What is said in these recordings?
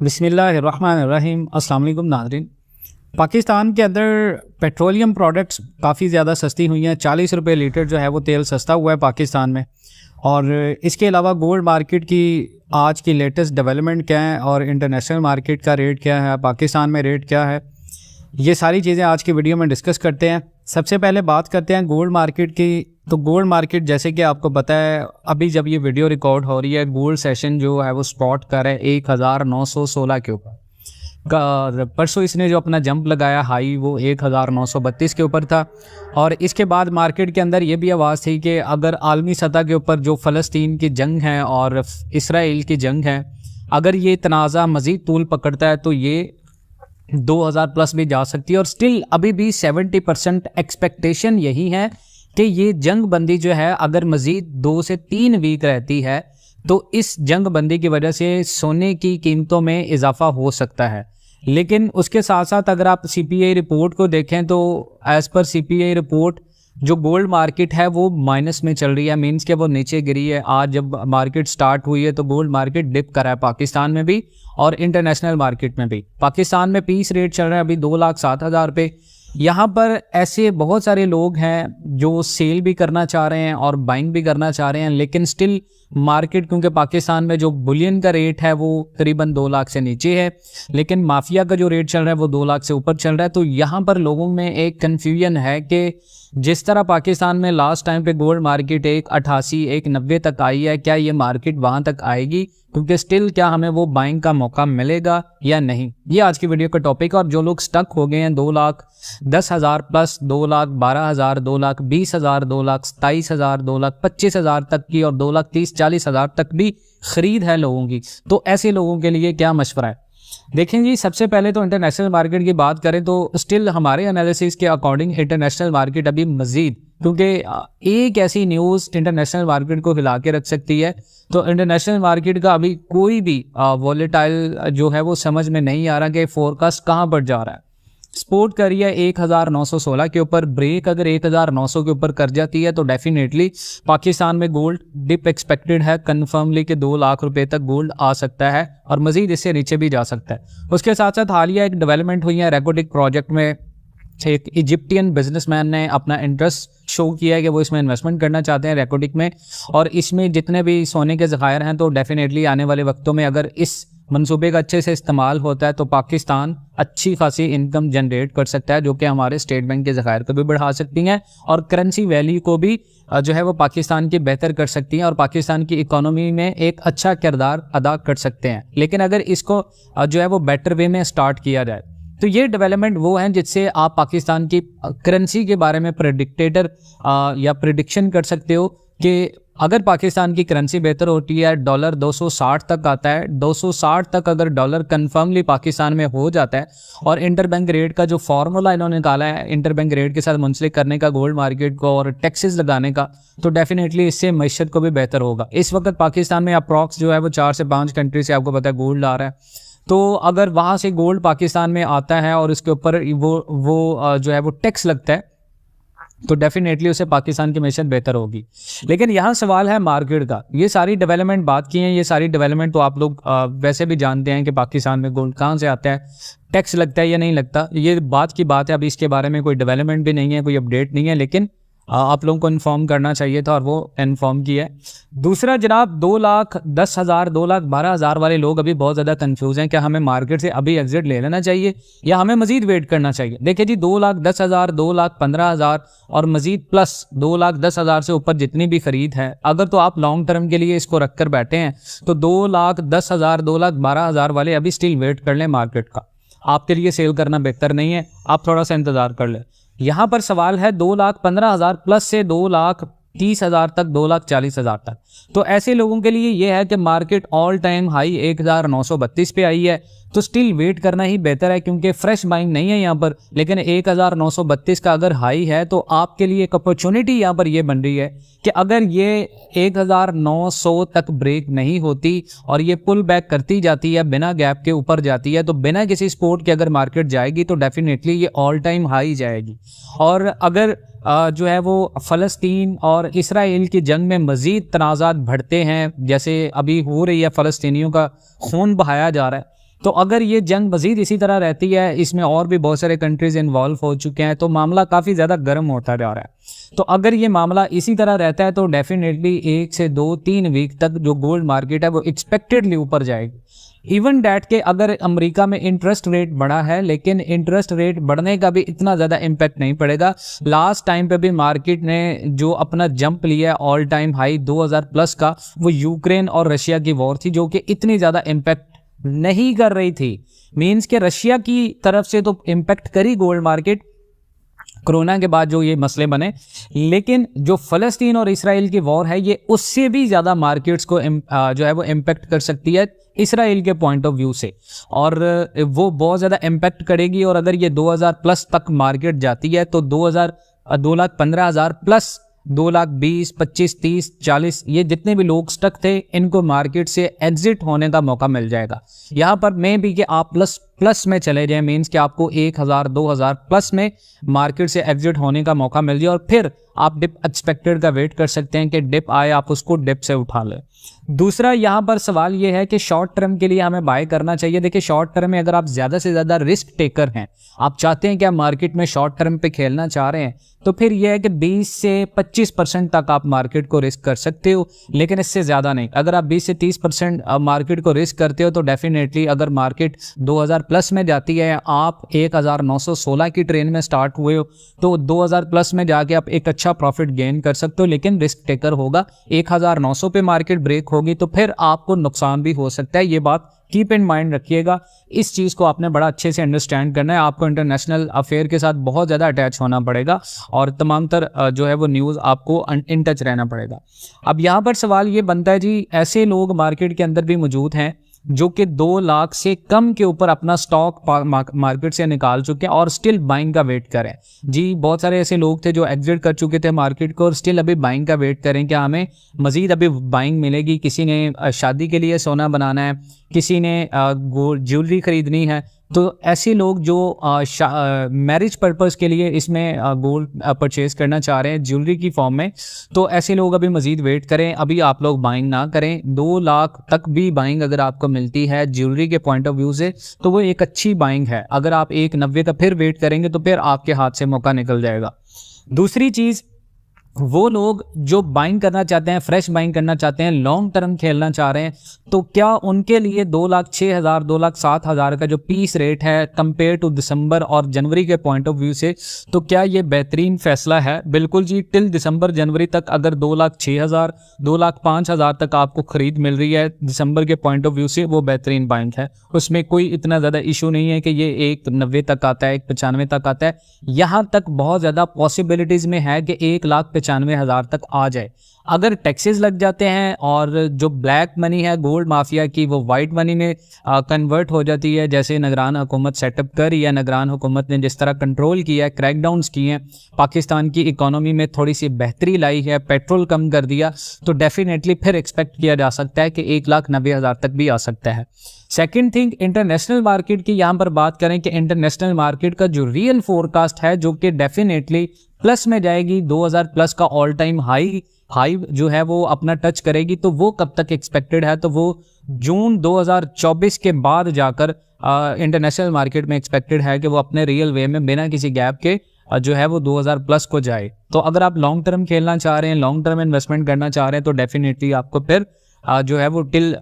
बिस्मिल्लाहिर्रहमानिर्रहीम। अस्सलाम वालेकुम नाज़रीन। पाकिस्तान के अंदर पेट्रोलियम प्रोडक्ट्स काफ़ी ज़्यादा सस्ती हुई हैं। 40 रुपये लीटर जो है वो तेल सस्ता हुआ है पाकिस्तान में। और इसके अलावा गोल्ड मार्केट की आज की लेटेस्ट डेवलपमेंट क्या है और इंटरनेशनल मार्केट का रेट क्या है, पाकिस्तान में रेट क्या है, ये सारी चीज़ें आज की वीडियो में डिस्कस करते हैं। सबसे पहले बात करते हैं गोल्ड मार्केट की। तो गोल्ड मार्केट जैसे कि आपको पता है, अभी जब ये वीडियो रिकॉर्ड हो रही है, गोल्ड सेशन जो है वो स्पॉट कर है 1916 के ऊपर। परसों इसने जो अपना जंप लगाया हाई वो 1932 के ऊपर था। और इसके बाद मार्केट के अंदर ये भी आवाज़ थी कि अगर आलमी सतह के ऊपर जो फ़लस्तीन की जंग है और इसराइल की जंग है, अगर ये तनाज़ा मज़ीद तूल पकड़ता है तो ये 2000 प्लस भी जा सकती है। और स्टिल अभी भी 70% एक्सपेक्टेशन यही है कि ये जंग बंदी जो है अगर मज़ीद 2 से 3 वीक रहती है तो इस जंग बंदी की वजह से सोने की कीमतों में इजाफा हो सकता है। लेकिन उसके साथ साथ अगर आप CPI रिपोर्ट को देखें तो एज़ पर CPI रिपोर्ट जो गोल्ड मार्केट है वो माइनस में चल रही है, मींस के वो नीचे गिरी है। आज जब मार्केट स्टार्ट हुई है तो गोल्ड मार्केट डिप करा है पाकिस्तान में भी और इंटरनेशनल मार्केट में भी। पाकिस्तान में पीस रेट चल रहा है अभी 2,07,000 पे। यहाँ पर ऐसे बहुत सारे लोग हैं जो सेल भी करना चाह रहे हैं और बाइंग भी करना चाह रहे हैं, लेकिन स्टिल मार्केट, क्योंकि पाकिस्तान में जो बुलियन का रेट है वो करीबन 2 लाख से नीचे है, लेकिन माफिया का जो रेट चल रहा है वो 2 लाख से ऊपर चल रहा है। तो यहाँ पर लोगों में एक कन्फ्यूजन है कि जिस तरह पाकिस्तान में लास्ट टाइम पे गोल्ड मार्केट 1,88 1,90 तक आई है, क्या ये मार्केट वहाँ तक आएगी? क्योंकि स्टिल क्या हमें वो बाइंग का मौका मिलेगा या नहीं, ये आज की वीडियो का टॉपिक है। और जो लोग स्टक हो गए हैं 2,10,000 प्लस, 2,12,000, 2,20,000, 2,27,000, 2,25,000 तक की और 2,30,40,000 तक भी खरीद है लोगों की, तो ऐसे लोगों के लिए क्या मशवरा है? देखें जी, सबसे पहले तो इंटरनेशनल मार्केट की बात करें तो स्टिल हमारे एनालिसिस के अकॉर्डिंग इंटरनेशनल मार्केट अभी मजीद, क्योंकि एक ऐसी न्यूज़ इंटरनेशनल मार्केट को हिला के रख सकती है, तो इंटरनेशनल मार्केट का अभी कोई भी वॉलेटाइल जो है वो समझ में नहीं आ रहा कि फोरकास्ट कहाँ पर जा रहा है। सपोर्ट कर रही है 1916 के ऊपर। ब्रेक अगर 1900 के ऊपर कर जाती है तो डेफिनेटली पाकिस्तान में गोल्ड डिप एक्सपेक्टेड है कन्फर्मली कि 2 लाख रुपए तक गोल्ड आ सकता है और मजीद इससे नीचे भी जा सकता है। उसके साथ साथ हालिया एक डेवलपमेंट हुई है रेकोडिक प्रोजेक्ट में। एक इजिप्टियन बिजनेसमैन ने अपना इंटरेस्ट शो किया है कि वो इसमें इन्वेस्टमेंट करना चाहते हैं रेकोडिक में, और इसमें जितने भी सोने के ज़खायर हैं तो डेफिनेटली आने वाले वक्तों में अगर इस मंसूबे का अच्छे से इस्तेमाल होता है तो पाकिस्तान अच्छी खासी इनकम जनरेट कर सकता है, जो कि हमारे स्टेट बैंक के ज़खायर को भी बढ़ा सकती हैं और करेंसी वैल्यू को भी जो है वो पाकिस्तान की बेहतर कर सकती हैं और पाकिस्तान की इकोनॉमी में एक अच्छा किरदार अदा कर सकते हैं। लेकिन अगर इसको जो है वो बेटर वे में स्टार्ट किया जाए तो ये डेवलपमेंट वो हैं जिससे आप पाकिस्तान की करेंसी के बारे में या प्रिडिक्शन कर सकते हो कि अगर पाकिस्तान की करेंसी बेहतर होती है, डॉलर 260 तक आता है, 260 तक अगर डॉलर कंफर्मली पाकिस्तान में हो जाता है और इंटरबैंक रेट का जो फार्मूला इन्होंने निकाला है इंटरबैंक रेट के साथ मुंसलिक करने का गोल्ड मार्केट को और टैक्सेस लगाने का, तो डेफिनेटली इससे मईशत को भी बेहतर होगा। इस वक्त पाकिस्तान में अप्रॉक्स जो है वो 4 से 5 कंट्री से आपको पता है गोल्ड आ रहा है, तो अगर वहाँ से गोल्ड पाकिस्तान में आता है और इसके ऊपर वो जो है वो टैक्स लगता है तो डेफिनेटली उससे पाकिस्तान की मैशत बेहतर होगी। लेकिन यहाँ सवाल है मार्केट का। ये सारी डेवलपमेंट बात की है, ये सारी डेवलपमेंट तो आप लोग वैसे भी जानते हैं कि पाकिस्तान में गोल्ड कहाँ से आता है, टैक्स लगता है या नहीं लगता, ये बात की बात है। अभी इसके बारे में कोई डेवलपमेंट भी नहीं है, कोई अपडेट नहीं है, लेकिन आप लोगों को इन्फॉर्म करना चाहिए था और वो इन्फॉर्म किया है। दूसरा जनाब, 2,10,000 2,12,000 वाले लोग अभी बहुत ज़्यादा कंफ्यूज हैं, क्या हमें मार्केट से अभी एग्जिट ले लेना चाहिए या हमें मजीद वेट करना चाहिए? देखिए जी, 2,10,000 2,15,000 और मजीद प्लस 2,10,000 से ऊपर जितनी भी खरीद है, अगर तो आप लॉन्ग टर्म के लिए इसको रख कर बैठे हैं तो 2,10,000 2,12,000 वाले अभी स्टिल वेट कर लें मार्केट का। आपके लिए सेल करना बेहतर नहीं है, आप थोड़ा सा इंतज़ार कर लें। यहाँ पर सवाल है 2,15,000 प्लस से 2,30,000 तक, 2,40,000 तक, तो ऐसे लोगों के लिए ये है कि मार्केट ऑल टाइम हाई 1932 पे आई है तो स्टिल वेट करना ही बेहतर है, क्योंकि फ्रेश बाइंग नहीं है यहाँ पर। लेकिन 1932 का अगर हाई है तो आपके लिए एक अपॉर्चुनिटी यहाँ पर ये बन रही है कि अगर ये 1900 तक ब्रेक नहीं होती और ये पुल बैक करती जाती है, बिना गैप के ऊपर जाती है, तो बिना किसी सपोर्ट के अगर मार्केट जाएगी तो डेफिनेटली ये ऑल टाइम हाई जाएगी। और अगर जो है वो फ़लस्तीन और इसराइल की जंग में मज़ीद तनाज़ात बढ़ते हैं, जैसे अभी हो रही है, फ़लस्तीनियों का खून बहाया जा रहा है, तो अगर ये जंग मजीद इसी तरह रहती है, इसमें और भी बहुत सारे कंट्रीज इन्वॉल्व हो चुके हैं, तो मामला काफ़ी ज़्यादा गर्म होता जा रहा है। तो अगर ये मामला इसी तरह रहता है तो डेफिनेटली 1 से 2-3 वीक तक जो गोल्ड मार्केट है वो एक्सपेक्टेडली ऊपर जाएगी। इवन डैट के अगर अमेरिका में इंटरेस्ट रेट बढ़ा है, लेकिन इंटरेस्ट रेट बढ़ने का भी इतना ज़्यादा इम्पैक्ट नहीं पड़ेगा। लास्ट टाइम पे भी मार्केट ने जो अपना जंप लिया ऑल टाइम हाई 2000 प्लस का, वो यूक्रेन और रशिया की वॉर थी जो कि इतनी ज़्यादा इम्पैक्ट नहीं कर रही थी। मीन्स के रशिया की तरफ से तो इम्पैक्ट करी गोल्ड मार्केट कोरोना के बाद जो ये मसले बने, लेकिन जो फ़लस्तीन और इसराइल की वॉर है ये उससे भी ज़्यादा मार्केट्स को जो है वो इम्पैक्ट कर सकती है इसराइल के पॉइंट ऑफ व्यू से, और वो बहुत ज़्यादा इम्पैक्ट करेगी। और अगर ये 2000 प्लस तक मार्केट जाती है तो 2,15,000 प्लस 2,20,000, 25, 30, 40 ये जितने भी लोग स्टक थे इनको मार्केट से एग्जिट होने का मौका मिल जाएगा। यहाँ पर मैं भी कि आप प्लस में चले जाएं, मीन्स कि आपको 1,000, 2,000 प्लस में मार्केट से एग्जिट होने का मौका मिल जाए, और फिर आप डिप एक्सपेक्टेड का वेट कर सकते हैं कि डिप आए, आप उसको डिप से उठा लें। दूसरा यहाँ पर सवाल ये है कि शॉर्ट टर्म के लिए हमें बाय करना चाहिए। देखिए शॉर्ट टर्म में अगर आप ज़्यादा से ज़्यादा रिस्क टेकर हैं, आप चाहते हैं कि आप मार्केट में शॉर्ट टर्म पे खेलना चाह रहे हैं, तो फिर यह है कि 20 से 25% तक आप मार्केट को रिस्क कर सकते हो, लेकिन इससे ज़्यादा नहीं। अगर आप 20 से 30% मार्केट को रिस्क करते हो तो डेफिनेटली अगर मार्केट 2000 प्लस में जाती है, आप 1916 की ट्रेन में स्टार्ट हुए हो तो 2000 प्लस में जाके आप एक अच्छा प्रॉफिट गेन कर सकते हो, लेकिन रिस्क टेकर होगा। 1900 पे मार्केट ब्रेक होगी तो फिर आपको नुकसान भी हो सकता है। ये बात कीप इन माइंड रखिएगा, इस चीज़ को आपने बड़ा अच्छे से अंडरस्टैंड करना है। आपको इंटरनेशनल अफेयर के साथ बहुत ज़्यादा अटैच होना पड़ेगा और तमाम जो है वो न्यूज़ आपको इन टच रहना पड़ेगा। अब यहाँ पर सवाल ये बनता है जी, ऐसे लोग मार्केट के अंदर भी मौजूद हैं जो कि 2 लाख से कम के ऊपर अपना स्टॉक मार्केट से निकाल चुके हैं और स्टिल बाइंग का वेट करें। जी बहुत सारे ऐसे लोग थे जो एग्जिट कर चुके थे मार्केट को और स्टिल अभी बाइंग का वेट करें कि हमें मजीद अभी बाइंग मिलेगी। किसी ने शादी के लिए सोना बनाना है, किसी ने ज्वेलरी खरीदनी है, तो ऐसे लोग जो मैरिज पर्पस के लिए इसमें गोल्ड परचेज करना चाह रहे हैं ज्वेलरी की फॉर्म में, तो ऐसे लोग अभी मजीद वेट करें। अभी आप लोग बाइंग ना करें। 2 लाख तक भी बाइंग अगर आपको मिलती है ज्वेलरी के पॉइंट ऑफ व्यू से तो वो एक अच्छी बाइंग है। अगर आप 1,90 का फिर वेट करेंगे तो फिर आपके हाथ से मौका निकल जाएगा। दूसरी चीज़, वो लोग जो बाइंग करना चाहते हैं, फ्रेश बाइंग करना चाहते हैं, लॉन्ग टर्म खेलना चाह रहे हैं, तो क्या उनके लिए 2,06,000 2,07,000 का जो पीस रेट है कंपेयर टू दिसंबर और जनवरी के पॉइंट ऑफ व्यू से, तो क्या ये बेहतरीन फैसला है? बिल्कुल जी। टिल दिसंबर जनवरी तक अगर 2,06,000 2,05,000 तक आपको खरीद मिल रही है दिसंबर के पॉइंट ऑफ व्यू से, वो बेहतरीन बाइंग है। उसमें कोई इतना ज़्यादा इशू नहीं है कि ये 1,90 तक आता है, 1,95 तक आता है। यहाँ तक बहुत ज़्यादा पॉसिबिलिटीज़ में है कि 1,95,000 तक आ जाए। अगर टैक्सेस लग जाते हैं और जो ब्लैक मनी है गोल्ड माफिया की वो वाइट मनी में कन्वर्ट हो जाती है, जैसे निगरान हुकूमत सेटअप कर या निगरान हुकूमत ने जिस तरह कंट्रोल किया है, क्रैकडाउन्स किए हैं, पाकिस्तान की इकोनॉमी में थोड़ी सी बेहतरी लाई है, पेट्रोल कम कर दिया, तो डेफिनेटली फिर एक्सपेक्ट किया जा सकता है कि 1,90,000 तक भी आ सकता है। सेकेंड थिंग, इंटरनेशनल मार्केट की यहाँ पर बात करें कि इंटरनेशनल मार्केट का जो रियल फोरकास्ट है जो कि डेफिनेटली प्लस में जाएगी, 2000 प्लस का ऑल टाइम हाई जो है वो अपना टच करेगी, तो वो कब तक एक्सपेक्टेड है? तो वो जून 2024 के बाद जाकर इंटरनेशनल मार्केट में एक्सपेक्टेड है कि वो अपने रियल वे में बिना किसी गैप के जो है वो 2000 प्लस को जाए। तो अगर आप लॉन्ग टर्म खेलना चाह रहे हैं, लॉन्ग टर्म इन्वेस्टमेंट करना चाह रहे हैं, तो डेफिनेटली आपको फिर जो है वो टिल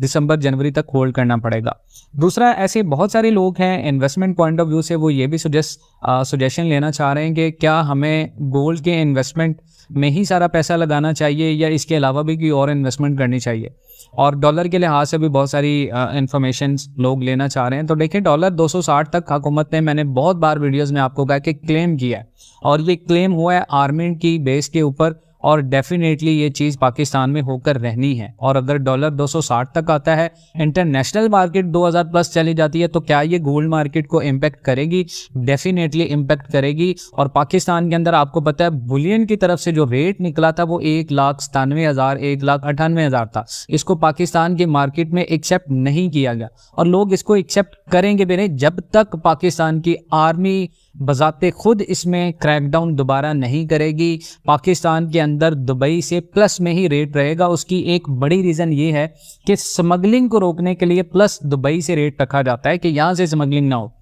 दिसंबर जनवरी तक होल्ड करना पड़ेगा। दूसरा, ऐसे बहुत सारे लोग हैं इन्वेस्टमेंट पॉइंट ऑफ व्यू से वो ये भी सजेशन लेना चाह रहे हैं कि क्या हमें गोल्ड के इन्वेस्टमेंट में ही सारा पैसा लगाना चाहिए या इसके अलावा भी कोई और इन्वेस्टमेंट करनी चाहिए। और डॉलर के लिहाज से भी बहुत सारी इंफॉर्मेशन लोग लेना चाह रहे हैं। तो देखिए डॉलर 260 तक हुकूमत ने, मैंने बहुत बार वीडियोस में आपको कहा कि क्लेम किया है, और ये क्लेम हुआ है आर्मी की बेस के ऊपर, और डेफिनेटली ये चीज़ पाकिस्तान में होकर रहनी है। और अगर डॉलर 260 तक आता है, इंटरनेशनल मार्केट 2000 प्लस चली जाती है, तो क्या ये गोल्ड मार्केट को इम्पैक्ट करेगी? डेफिनेटली इम्पैक्ट करेगी। और पाकिस्तान के अंदर आपको पता है बुलियन की तरफ से जो रेट निकला था वो 1,97,000 1,98,000 था। इसको पाकिस्तान की मार्केट में एक्सेप्ट नहीं किया गया, और लोग इसको एक्सेप्ट करेंगे भी नहीं जब तक पाकिस्तान की आर्मी बजाते खुद इसमें क्रैकडाउन दोबारा नहीं करेगी। पाकिस्तान के अंदर दुबई से प्लस में ही रेट रहेगा। उसकी एक बड़ी रीज़न ये है कि स्मगलिंग को रोकने के लिए प्लस दुबई से रेट रखा जाता है कि यहाँ से स्मगलिंग ना हो।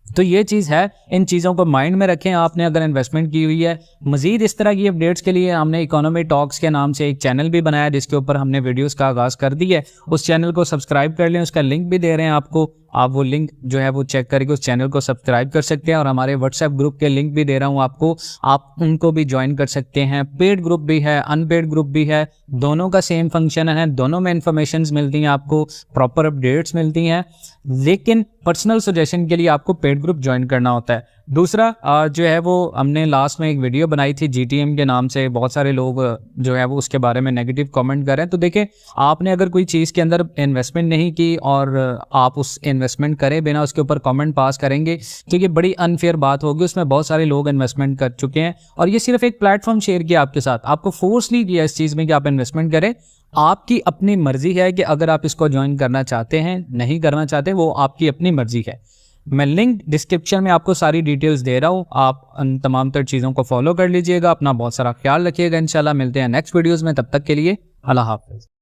तो ये चीज़ है, इन चीज़ों को माइंड में रखें आपने अगर इन्वेस्टमेंट की हुई है। मज़ीद इस तरह की अपडेट्स के लिए हमने इकोनॉमी टॉक्स के नाम से एक चैनल भी बनाया जिसके ऊपर हमने वीडियोस का आगाज़ कर दी है। उस चैनल को सब्सक्राइब कर लें, उसका लिंक भी दे रहे हैं आपको, आप वो लिंक जो है वो चेक करके उस चैनल को सब्सक्राइब कर सकते हैं। और हमारे व्हाट्सएप ग्रुप के लिंक भी दे रहा हूँ आपको, आप उनको भी ज्वाइन कर सकते हैं। पेड ग्रुप भी है, अनपेड ग्रुप भी है, दोनों का सेम फंक्शन है, दोनों में इंफॉर्मेशन मिलती हैं आपको, प्रॉपर अपडेट्स मिलती हैं। लेकिन पर्सनल सजेशन के लिए आपको पेड ग्रुप ज्वाइन करना होता है। दूसरा जो है वो हमने लास्ट में एक वीडियो बनाई थी GTM के नाम से, बहुत सारे लोग जो है वो उसके बारे में नेगेटिव कमेंट कर रहे हैं। तो देखिए, आपने अगर कोई चीज़ के अंदर इन्वेस्टमेंट नहीं की और आप उस इन्वेस्टमेंट करे बिना उसके ऊपर कमेंट पास करेंगे तो ये बड़ी अनफेयर बात होगी। उसमें बहुत सारे लोग इन्वेस्टमेंट कर चुके हैं और ये सिर्फ एक प्लेटफॉर्म शेयर किया आपके साथ, आपको फोर्स नहीं किया इस चीज़ में कि आप इन्वेस्टमेंट करें। आपकी अपनी मर्जी है कि अगर आप इसको ज्वाइन करना चाहते हैं, नहीं करना चाहते, वो आपकी अपनी मर्जी है। मैं लिंक डिस्क्रिप्शन में आपको सारी डिटेल्स दे रहा हूँ, आप उन तमाम तर चीज़ों को फॉलो कर लीजिएगा। अपना बहुत सारा ख्याल रखिएगा। इंशाल्लाह मिलते हैं नेक्स्ट वीडियोज़ में, तब तक के लिए अल्लाह हाफ़िज़।